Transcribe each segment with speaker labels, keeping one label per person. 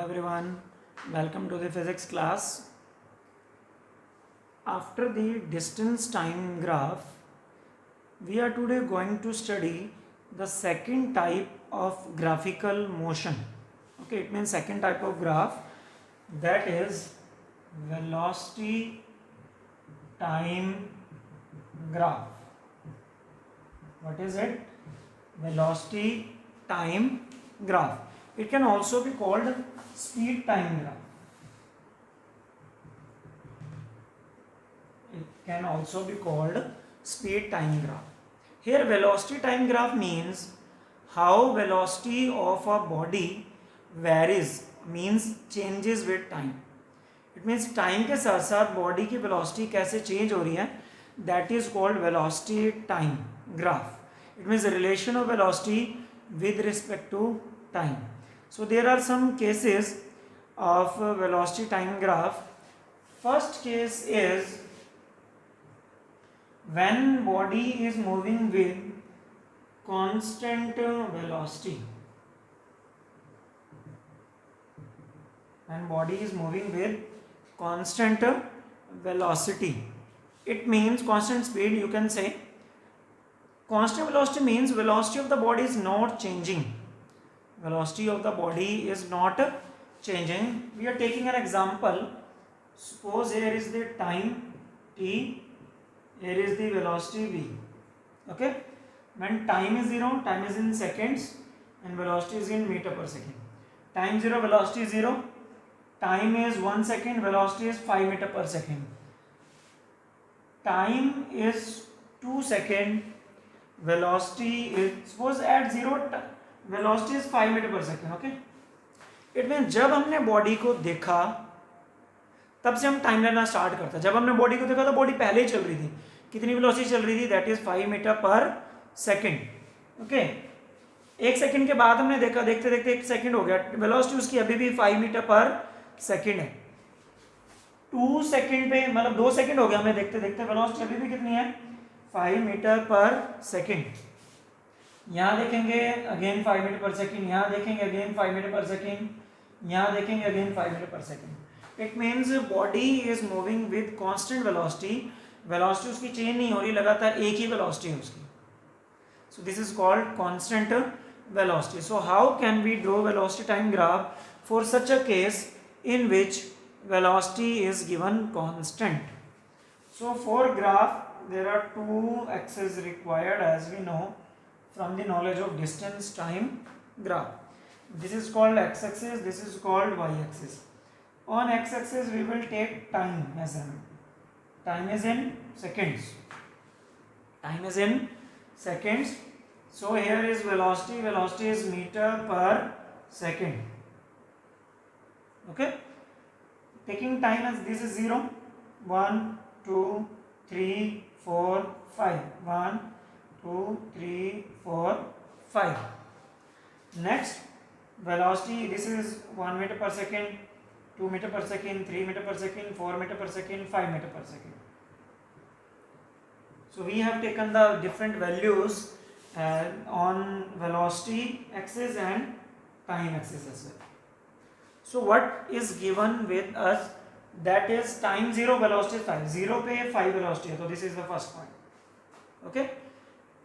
Speaker 1: everyone, welcome to the physics class. After the distance time graph, we are today going to study the second type of graphical motion. Okay, it means second type of graph, that is velocity time graph. What is it? Velocity time graph. It can also be called speed time graph. It can also be called speed time graph. Here velocity time graph means how velocity of a body varies, means changes with time. It means time के साथ साथ body की velocity कैसे change हो रही है, that is called velocity time graph. It means the relation of velocity with respect to time. So there are some cases of velocity time graph. First case is when body is moving with constant velocity. When body is moving with constant velocity, it means constant speed, you can say. Constant velocity means velocity of the body is not changing. Velocity of the body is not changing. We are taking an example. Suppose here is the time t, here is the velocity v. Okay, when time is 0, time is in seconds and velocity is in meter per second. Time 0, velocity is 0, time is 1 second, velocity is 5 meter per second. Time is 2 second, velocity is, suppose at 0, velocity is 5 meter per second. Okay, it means जब हमने body को देखा तब से हम time लेना start करता. जब हमने बॉडी को देखा तो बॉडी पहले ही चल रही थी. कितनी वेलोसिटी चल रही थी? That is 5 metre per second. Okay, एक सेकंड के बाद हमने देखा, देखते देखते एक सेकंड हो गया, वेलोसिटी उसकी अभी भी 5 मीटर पर सेकंड है. 2 सेकंड पे, मतलब 2 सेकंड हो गया हमें देखते देखते, वेलोसिटी अभी भी कितनी है? 5 मीटर पर सेकंड. यहाँ देखेंगे अगेन 5 मीटर पर सेकंड, यहाँ देखेंगे अगेन 5 मीटर पर सेकंड, यहाँ देखेंगे again 5 metre per second. It means body is moving with constant velocity. Velocity उसकी चेंज नहीं हो रही, लगातार एक ही वेलोसिटी है उसकी. So this is called constant velocity. So how can we draw velocity time graph for such a case in which velocity is given constant? So for graph there are two axes required, as we know from the knowledge of distance time graph. This is called x-axis, this is called y-axis. On x-axis we will take time measurement. Time is in seconds. Time is in seconds. So here is velocity, velocity is meter per second. Okay, taking time as this is 0, 1, 2, 3, 4, 5, 1, 2, 3, 4, 5. Next, velocity, this is 1 meter per second, 2 meter per second, 3 meter per second, 4 meter per second, 5 meter per second. So we have taken the different values on velocity axis and time axis as well. So what is given with us, that is time 0, velocity is 5. 0 पे 5 velocity है, तो this is the first point. Okay,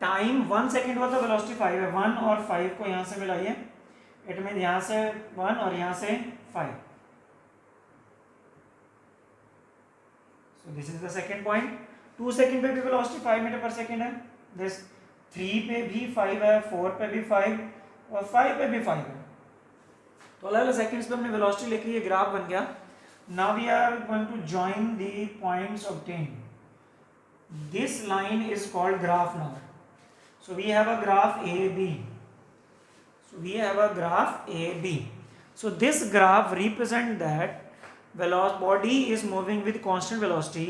Speaker 1: time 1 second हुआ तो velocity 5 है. 1 और 5 को यहाँ से मिलाइए, it means यहाँ से 1 और यहाँ से 5. So this is the second point. 2 second पे भी velocity 5 meter per second है. This 3 पे भी 5 है, 4 पे भी 5 और 5 पे भी 5 है. तो अलग अलग सेकंड्स पे हमने वेलोसिटी लेके ये ग्राफ बन गया. Now we are going to join the points obtained. This line is called graph now. So we have a graph A B. So we have a graph A B. So this graph represent that body is moving with constant velocity,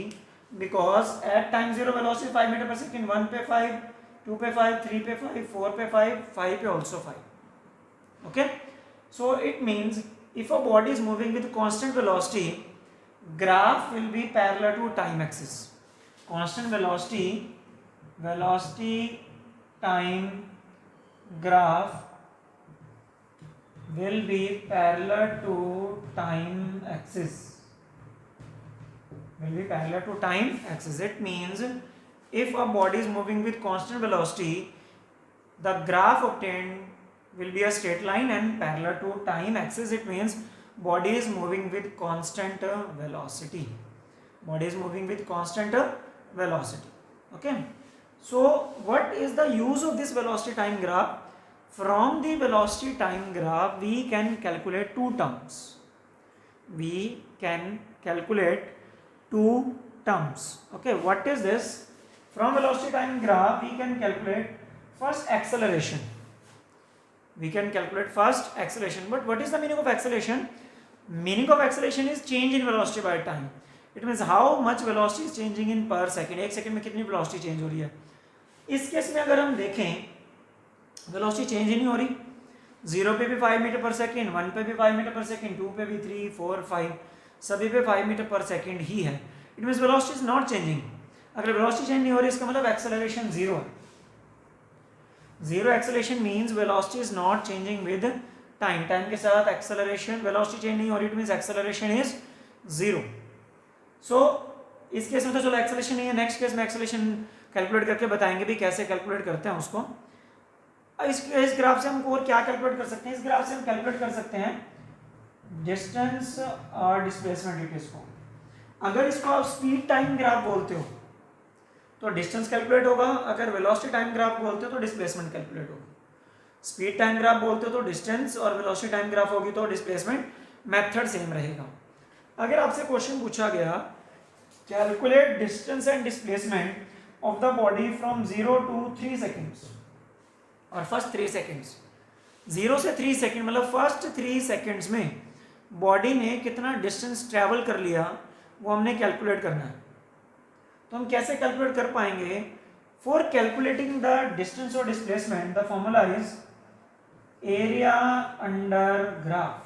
Speaker 1: because at time 0 velocity 5 metre per second. 1 पे 5, 2 पे 5, 3 पे 5, 4 पे 5, 5 पे also 5. Okay, so it means if a body is moving with constant velocity, graph will be parallel to time axis. Constant velocity, velocity time graph will be parallel to time axis. Will be parallel to time axis. It means if a body is moving with constant velocity, the graph obtained will be a straight line and parallel to time axis. It means body is moving with constant velocity. Body is moving with constant velocity. Okay. So what is the use of this velocity time graph? From the velocity time graph we can calculate two terms. We can calculate two terms. Okay, what is this? From velocity time graph we can calculate first acceleration. We can calculate first acceleration. But what is the meaning of acceleration? Meaning of acceleration is change in velocity by time. It means how much velocity is changing in per second. एक second में कितनी velocity change हो रही है. इस case में अगर हम देखें velocity change ही नहीं हो रही. 0 पे भी 5 मीटर पर सेकेंड, 1 पे भी 5 मीटर पर सेकेंड, 2 पे भी 3, 4, 5, सभी पे 5 मीटर पर सेकेंड ही है. It means velocity is not changing. अगर वेलोसिटी चेंज नहीं हो रही इसका मतलब एक्सेलरेशन जीरो है. Zero acceleration means velocity is not changing with time. Time के साथ एक्सेलरेशन वेलोसिटी चेंज नहीं हो रही, it means acceleration is zero. So इस केस में तो चलो एक्सेलरेशन नहीं है. नेक्स्ट केस में एक्सेलरेशन कैलकुलेट करके बताएंगे भी कैसे कैलकुलेट करते हैं उसको. इस ग्राफ से हम और क्या कैलकुलेट कर सकते हैं? इस ग्राफ से हम कैलकुलेट कर सकते हैं डिस्टेंस और डिस्प्लेसमेंट डिटेल्स को. अगर इसको आप स्पीड टाइम ग्राफ बोलते हो तो डिस्टेंस कैलकुलेट होगा. अगर वेलोसिटी टाइम ग्राफ बोलते हो तो डिस्प्लेसमेंट कैलकुलेट होगा. स्पीड टाइम ग्राफ बोलते हो तो डिस्टेंस और वेलोसिटी टाइम ग्राफ होगी तो डिस्प्लेसमेंट. मेथड सेम रहेगा. अगर आपसे क्वेश्चन पूछा गया calculate distance and displacement of the body from 0 to 3 seconds और फर्स्ट 3 सेकेंड्स, 0 से 3 सेकेंड मतलब फर्स्ट 3 सेकेंड्स में बॉडी ने कितना डिस्टेंस ट्रैवल कर लिया वो हमने कैलकुलेट करना है. तो हम कैसे कैलकुलेट कर पाएंगे? फॉर कैलकुलेटिंग द डिस्टेंस और displacement the formula is area under graph.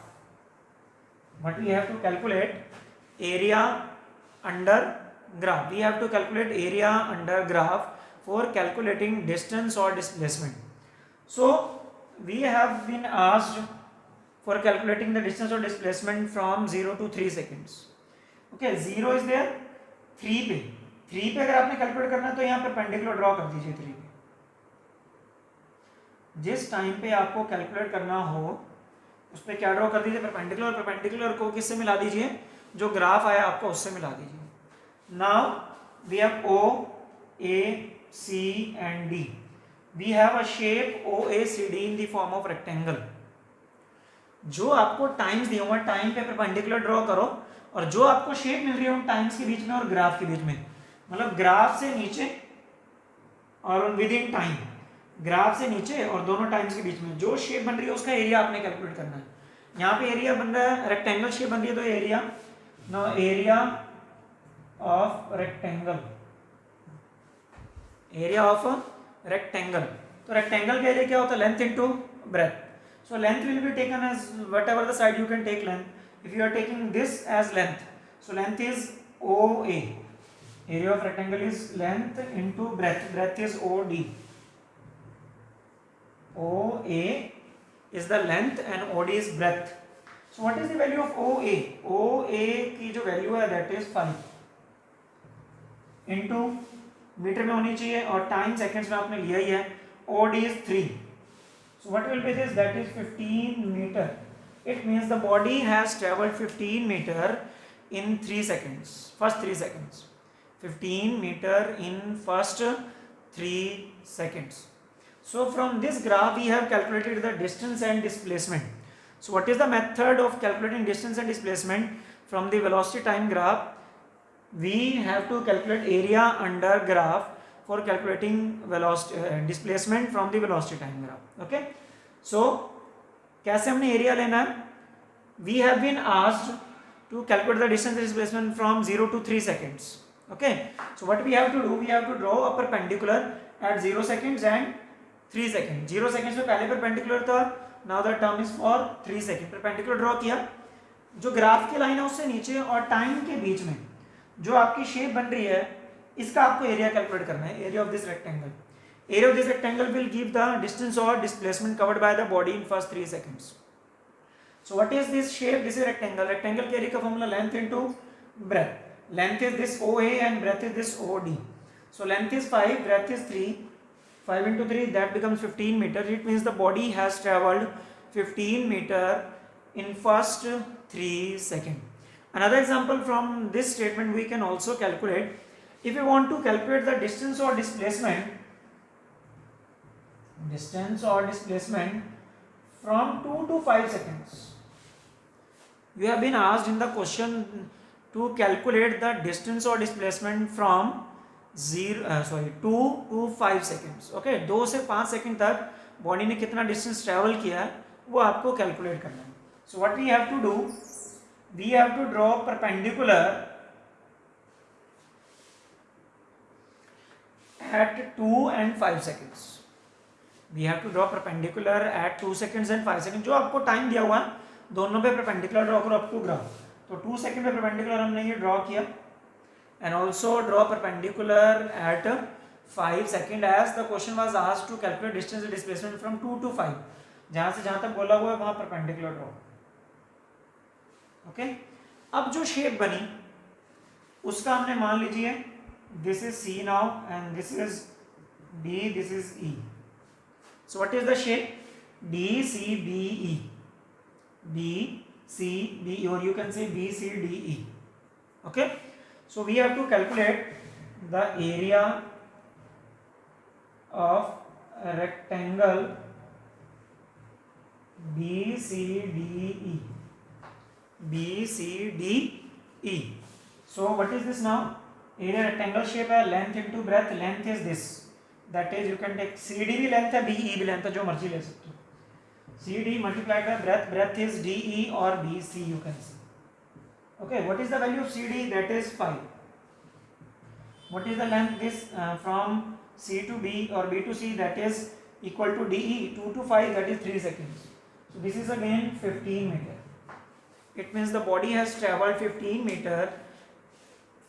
Speaker 1: What we have to calculate? Area under graph. We have to calculate area under graph for calculating distance or displacement. So we have been asked for calculating the distance or displacement from 0 to 3 seconds. Okay, 0 is there, 3 पे अगर आपने calculate करना है तो यहाँ perpendicular draw कर दीजिए 3 पे. जिस टाइम पे आपको कैलकुलेट करना हो उस पर क्या ड्रॉ कर दीजिए? परपेंडिकुलर. परपेंडिकुलर को किससे मिला दीजिए? जो ग्राफ आया आपको उससे मिला दीजिए. Now we have O, A, C and D. We have a shape OACD in the form of rectangle. जो आपको टाइम्स दिए हुए टाइम पे परपेंडिकुलर ड्रॉ करो और जो आपको शेप मिल रही है उन टाइम्स के बीच में और ग्राफ के बीच में, मतलब ग्राफ से नीचे और विद इन टाइम, ग्राफ से नीचे और दोनों टाइम्स के बीच में जो शेप बन रही है उसका एरिया आपने कैलकुलेट करना है. यहाँ पे एरिया बन रहा है, रेक्टेंगल शेप बन रही है तो area. No area of rectangle, area of rectangle. तो रेक्टेंगल का एरिया क्या होता है? Length into breadth. So length will be taken as whatever the side you can take length. If you are taking this as length, so length is OA. Area of rectangle is length into breadth. Breadth is OD. OA is the length and OD is breadth. So what is the value of OA? OA की जो value है that is 5 into metre में होनी चाहिए और time seconds में आपने लिया ही है. OD is 3. So what will be this? That is 15 meter. It means the body has traveled 15 meter in 3 seconds. First 3 seconds. 15 meter in first 3 seconds. So from this graph we have calculated the distance and displacement. So what is the method of calculating distance and displacement? From the velocity time graph we have to calculate area under graph for calculating velocity displacement from the velocity time graph. Okay, so कैसे हमने area लेना है? We have been asked to calculate the distance and displacement from 0 to 3 seconds. Okay, so what we have to do? We have to draw a perpendicular at 0 seconds and 3 seconds. 0 seconds में पहले perpendicular था. Now the term is for 3 second. Perpendicular draw किया. जो graph की line है उससे नीचे और टाइम के बीच में जो आपकी शेप बन रही है इसका आपको एरिया कैलकुलेट करना है. Area of this rectangle. Area of this rectangle will give the distance और displacement covered by the body in first 3 seconds. So what is this shape? This is rectangle. Rectangle carry का formula length into breadth. Length is this OA and breadth is this OD. So length is 5, breadth is 3. 5 into 3, that becomes 15 meters. It means the body has traveled 15 meter in first 3 seconds. Another example from this statement we can also calculate. If you want to calculate the distance or displacement from 2 to 5 seconds. You have been asked in the question to calculate the distance or displacement from 2 to 5 seconds. Okay, 2 से 5 second तक body ने कितना distance travel किया है वो आपको calculate करना है. So what we have to do, we have to draw perpendicular at 2 and 5 seconds. We have to draw perpendicular at 2 seconds and 5 seconds. जो आपको टाइम दिया हुआ है दोनों पे परपेंडिकुलर ड्रॉ करो अप टू ग्राफ. तो 2 सेकंड पे परपेंडिकुलर हमने ये ड्रॉ किया and also draw perpendicular at 5 second as the question was asked to calculate distance and displacement from 2 to 5. जहां से जहां तक बोला हुआ है वहां परपेंडिकुलर ड्रॉ. ओके, अब जो शेप बनी उसका हमने मान लीजिए this is C now and this is D, this is E. So what is the shape? D C B E. B C B E, or you can say B C D E. Okay, so we have to calculate the area of a rectangle B C D E. B C D E. So what is this now? area rectangle shape है, length into breadth, length is this, that is you can take CD भी length है, BE भी length है, जो मर्जी ले सकते हो. CD multiplied by breadth, breadth is DE or BC you can see. Okay, what is the value of CD? That is 5. What is the length this from C to B or B to C? That is equal to DE. 2 to 5, that is 3 seconds. So this is again 15 meter. It means the body has traveled 15 meter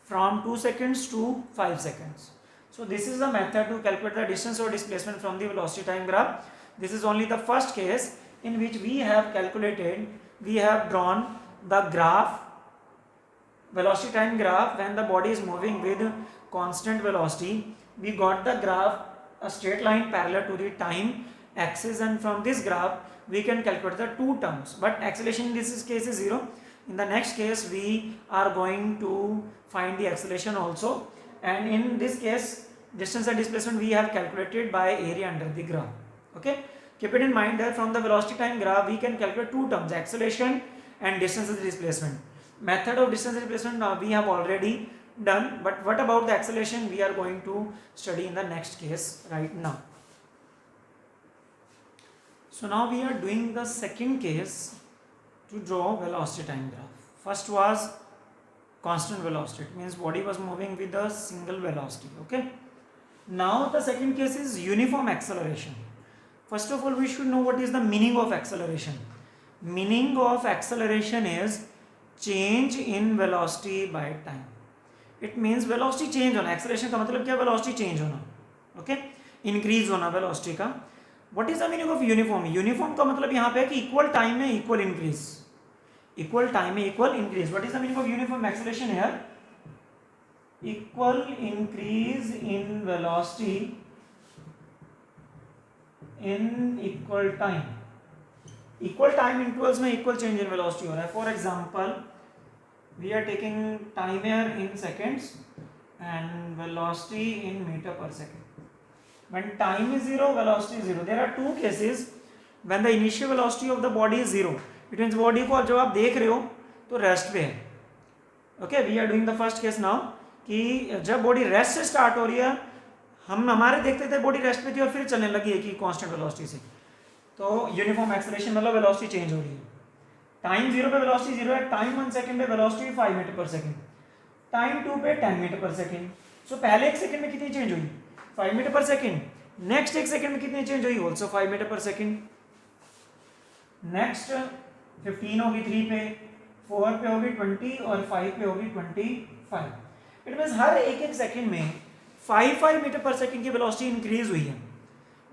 Speaker 1: from 2 seconds to 5 seconds. So this is the method to calculate the distance or displacement from the velocity time graph. This is only the first case in which we have calculated, we have drawn the graph, velocity time graph when the body is moving with constant velocity. We got the graph, a straight line parallel to the time axis, and from this graph we can calculate the two terms, but acceleration in this case is 0. In the next case we are going to find the acceleration also, and in this case distance and displacement we have calculated by area under the graph. Okay, keep it in mind that from the velocity time graph we can calculate two terms, acceleration and distance and displacement. Method of distance and displacement now we have already done, but what about the acceleration we are going to study in the next case right now. So now we are doing the second case to draw velocity time graph. First was constant velocity, it means body was moving with a single velocity. Okay, now the second case is uniform acceleration. First of all we should know what is the meaning of acceleration. Meaning of acceleration is change in velocity by time. It means velocity change होना. acceleration का मतलब क्या? velocity change होना. Okay, increase होना velocity का. What is the meaning of uniform? Uniform का मतलब यहाँ पे है कि equal time में equal increase. Equal time में equal increase. What is the meaning of uniform acceleration here? Equal increase in velocity in equal time. Equal time intervals में equal change in velocity हो रहा है. For example, we are taking time here in seconds and velocity in meter per second. When time is 0, velocity is 0. There are two cases. When the initial velocity of the body is 0, it means body को जब आप देख रहे हो तो rest पे है. Okay, we are doing the first case now कि जब बॉडी रेस्ट से स्टार्ट हो रही है, हम हमारे देखते थे बॉडी रेस्ट पे थी और फिर चलने लगी है कि कांस्टेंट वेलोसिटी से, तो यूनिफॉर्म एक्सेलरेशन मतलब वेलोसिटी चेंज हो रही है. टाइम 0 पे वेलोसिटी 0 है, टाइम 1 सेकंड पे velocity 5 metre per second, time 2 पे 10 मीटर पर सेकंड. सो पहले 1 सेकंड में कितनी चेंज हुई? 5 metre per second. Next 1 second में कितनी चेंज हुई? Also 5 metre per second. Next 15 होगी 3 पे, 4 पे होगी 20 और 5 पे होगी 25. इट मींस हर एक सेकंड में 5 मीटर पर सेकंड की वेलोसिटी इंक्रीज हुई है.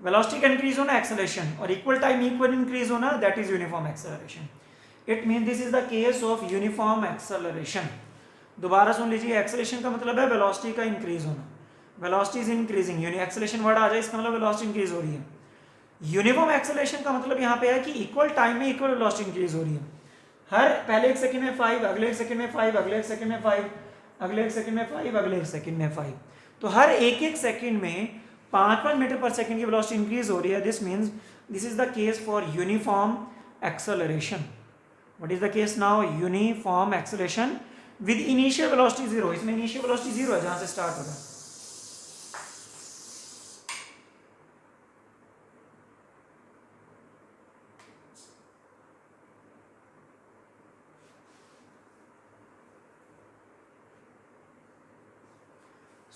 Speaker 1: वेलोसिटी का इंक्रीज होना एक्सेलरेशन, और इक्वल टाइम इक्वल इंक्रीज होना, that is uniform acceleration. It mean this is the case of uniform acceleration. दोबारा सुन लीजिए, एक्सेलरेशन का मतलब है वेलोसिटी का इंक्रीज होना, velocity is increasing. Acceleration word आ जाए इसका मतलब वेलोसिटी इंक्रीज हो रही है। यूनिफॉर्म एक्सेलरेशन का मतलब यहाँ पे है कि इक्वल टाइम में इक्वल वेलोसिटी इंक्रीज हो रही है। हर पहले एक सेकंड में 5, अगले एक सेकंड में 5, अगले एक सेकंड में 5, अगले एक सेकंड में 5, अगले एक सेकंड में 5। तो हर एक एक सेकंड में 5 मीटर पर सेकंड की वेलोसिटी इंक्रीज हो रही है। This means this is the case for uniform acceleration. What is the case now? Uniform acceleration with initial velocity 0। इसमें इनिशियल वेलोसिटी 0 है जहां से स्टार्ट होगा।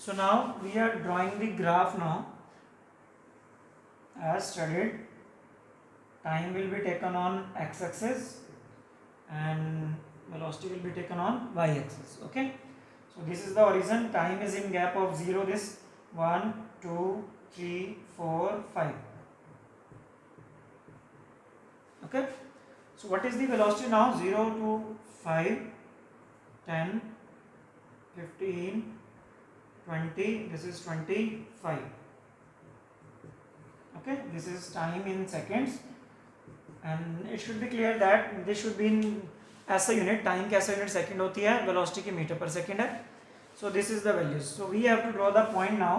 Speaker 1: So now we are drawing the graph now as studied. Time will be taken on x-axis and velocity will be taken on y-axis. Okay. So this is the origin. Time is in gap of 0. This 1, 2, 3, 4, 5. Okay. So what is the velocity now? 0 to 5, 10, 15, 20, this is 25. Okay, this is time in seconds and it should be clear that this should be in SI unit. Time की SI unit second होती है, velocity की meter per second है. So this is the values. So we have to draw the point now.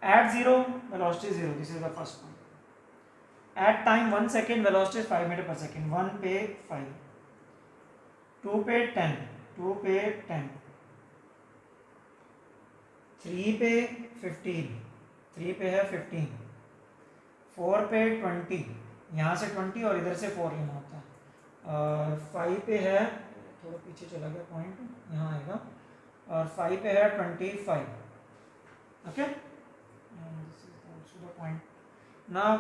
Speaker 1: At 0 velocity 0, this is the first point. At time 1 second velocity is 5 meter per second. 1 पे 5, 2 पे 10, 2 पे 10, 3 पे 15, 3 पे है 15, 4 पे 20, यहाँ से 20 और इधर से 4 लेना होता है, और 5 पे है, थोड़ा पीछे चला गया पॉइंट, यहाँ आएगा, और 5 पे है 25. Okay, this is also the point. Now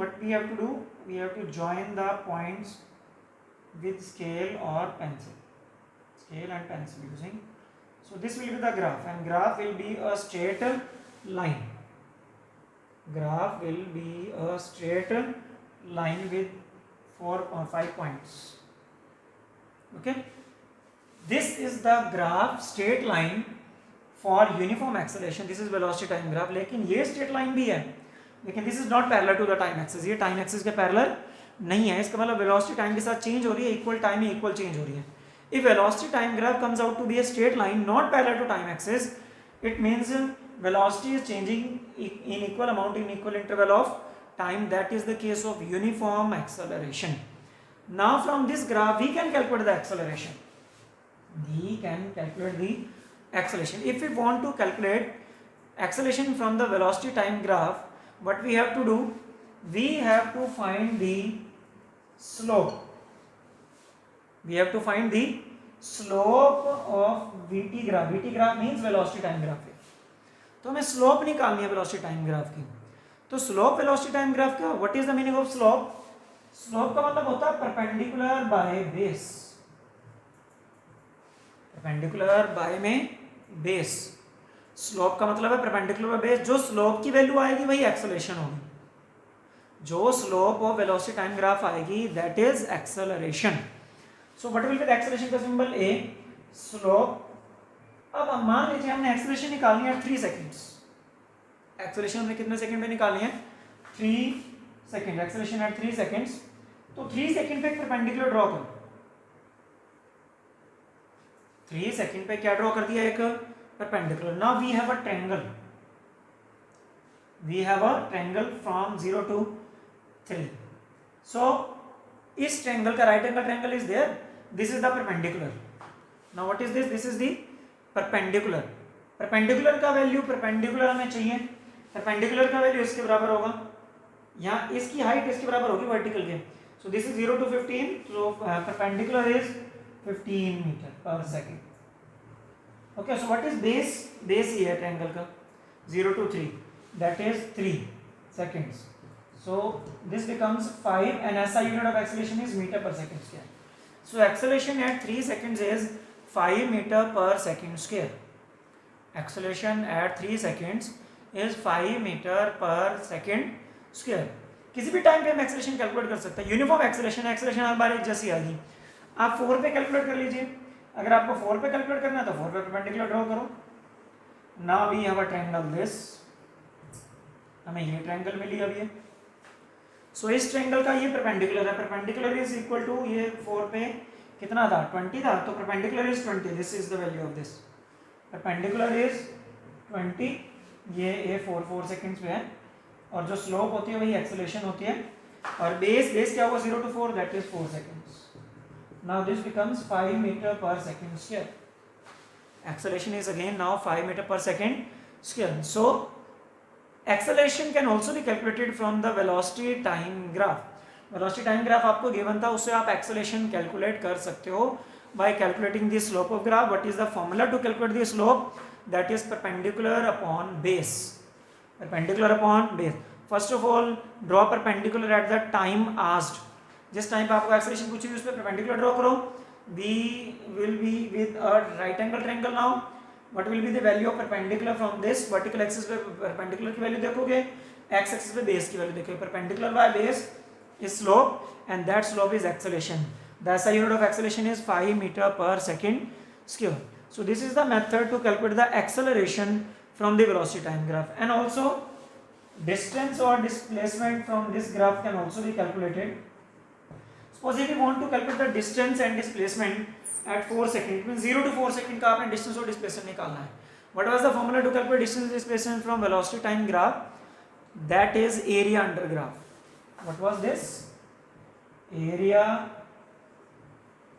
Speaker 1: what we have to do, we have to join the points with scale or pencil, scale and pencil using. So this will be the graph, and graph will be a straight line. Graph will be a straight line with 5 points. Okay, this is the graph straight line for uniform acceleration. This is velocity time graph. लेकिन ये straight line भी है, लेकिन this is not parallel to the time axis. ये time axis के parallel नहीं है. इसका मतलब velocity time के साथ change हो रही है, equal time में equal change हो रही है. If velocity time graph comes out to be a straight line not parallel to time axis, it means velocity is changing in equal amount in equal interval of time. That is the case of uniform acceleration. Now from this graph we can calculate the acceleration. We can calculate the acceleration. If we want to calculate acceleration from the velocity time graph, what we have to do? We have to find the slope. We have to find the slope of VT graph. VT graph means velocity time graph. तो हमें slope निकालनी है velocity time graph की. तो slope velocity time graph क्या? What is the meaning of slope? Slope का मतलब होता है perpendicular by base. Perpendicular by में base. Slope का मतलब है perpendicular by base. जो slope की वैल्यू आएगी वही acceleration होगी. जो slope of velocity time graph आएगी that is acceleration. So what will be the acceleration का symbol A, slope. अब हम मान लीजिए हमने acceleration निकालनी है 3 seconds. Acceleration हमने कितने सेकंड में निकालनी है? 3 seconds. Acceleration at 3 seconds. तो 3 सेकंड पे एक perpendicular ड्रॉ करो. 3 सेकंड पे क्या ड्रॉ कर दिया? एक perpendicular. Now we have a triangle. We have a triangle from 0 to 3. So इस ट्रायंगल का right angle triangle is there. This is the perpendicular. Now what is this? This is the perpendicular. Perpendicular का value perpendicular हमें चाहिए. Perpendicular का value इसके बराबर होगा, यहाँ इसकी हाइट इसके बराबर होगी वर्टिकल के. So this is 0 to 15. So perpendicular is 15 metre per second. Okay, so what is base? Base ही है ट्रायंगल का 0 to 3, that is 3 seconds. So this becomes 5 and SI unit of acceleration is meter per second square. So acceleration at 3 seconds is 5 meter per second square. Acceleration at 3 seconds is 5 meter per second square. किसी भी time पे हम acceleration calculate कर सकते हैं. Uniform acceleration, acceleration हर बार एक जैसी आएगी. आप 4 पे कैलकुलेट कर लीजिए। अगर आपको 4 पे कैलकुलेट करना है तो 4 पे परपेंडिकुलर ड्रॉ करो। Now we have a triangle this, हमें ये ट्रायंगल मिली अब ये। सो इस ट्रायंगल का ये परपेंडिकुलर है, परपेंडिकुलर इज इक्वल टू ये 4 पे कितना था 20 था, तो perpendicular is 20, this is the value of this, perpendicular is 20, ये 4 सेकेंड्स पे है, और जो स्लोप होती है वही एक्सेलरेशन होती है, और बेस क्या होगा 0 to 4 that is 4 seconds. Now this becomes 5 metre per second square, acceleration is again now 5 meter per second square. So acceleration can also be calculated from the velocity time graph. velocity time graph आपको given था, उससे आप acceleration calculate कर सकते हो by calculating the slope of graph. What is the formula to calculate the slope? That is perpendicular upon base. Perpendicular upon base. First of all, draw perpendicular at the time asked. जिस time पे आपको acceleration पूछी हुई उस पर perpendicular draw करो. We will be with a right angle triangle now. What will be the value of perpendicular from this vertical axis पे perpendicular की value देखोगे, x axis पे base की value देखोगे. Perpendicular by base is slope and that slope is acceleration. The SI unit of acceleration is 5 meter per second square. So this is the method to calculate the acceleration from the velocity time graph. And also distance or displacement from this graph can also be calculated. Suppose if you want to calculate the distance and displacement at 4 seconds, it means 0 to 4 second का आपने distance और displacement निकालना है. What was the formula to calculate distance and displacement from velocity time graph? That is area under graph. What was this? Area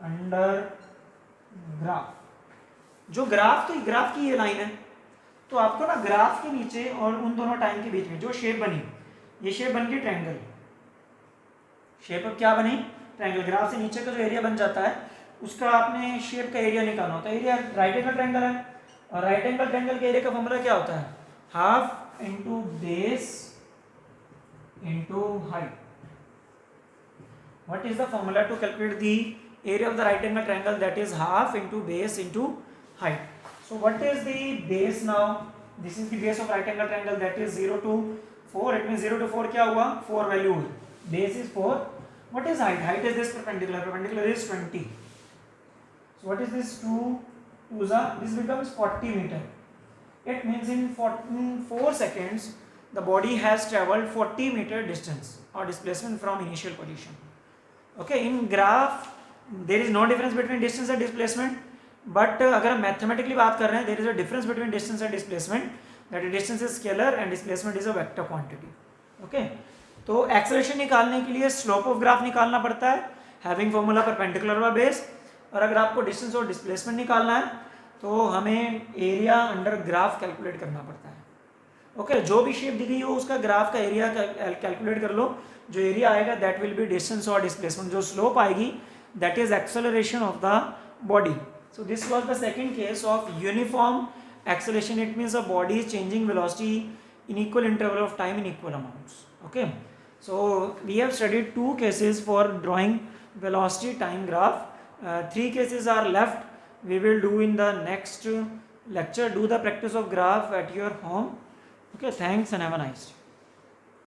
Speaker 1: under graph. जो graph, तो graph की ये line है, तो आपको ना ग्राफ के नीचे और उन दोनों टाइम के बीच में जो शेप बनी, ये शेप बन गई ट्रायंगल. शेप अब क्या बनी? ट्रायंगल. ग्राफ से नीचे का जो एरिया बन जाता है उसका आपने शेप का एरिया निकालना होता है. एरिया राइट एंगल ट्रायंगल है, और राइट एंगल ट्रायंगल के एरिया का फॉर्मूला क्या होता है? Half into base into height. What is the formula to calculate the area of the right angle triangle? That is half into base into height. So what is the base now? This is the base of right angle triangle, that is 0 to 4. It mean 0 to 4 क्या हुआ? 4 value हुई. Base is 4. What is height? Height is this perpendicular. Perpendicular is 20. So what is this? 2 this becomes 40 meter. It means in 4 seconds the body has traveled 40 meter distance or displacement from initial position. Okay, in graph there is no difference between distance and displacement, but अगर हम mathematically बात कर रहे हैं, there is a difference between distance and displacement. That is, distance is scalar and displacement is a vector quantity. Okay. तो acceleration निकालने के लिए स्लोप ऑफ ग्राफ निकालना पड़ता है, having formula perpendicular by base. और अगर आपको डिस्टेंस और डिस्प्लेसमेंट निकालना है तो हमें एरिया अंडर ग्राफ कैलकुलेट करना पड़ता है. ओके, जो भी शेप दी गई हो उसका ग्राफ का एरिया कैलकुलेट कर लो. जो एरिया आएगा दैट विल बी डिस्टेंस और डिस्प्लेसमेंट. जो स्लोप आएगी that is acceleration of the body. So this was the second case of uniform acceleration. It means a body is changing velocity in equal interval of time in equal amounts. Okay, so we have studied 2 cases for drawing velocity time graph. 3 cases are left. We will do in the next lecture. Do the practice of graph at your home. Okay, thanks and have a nice day.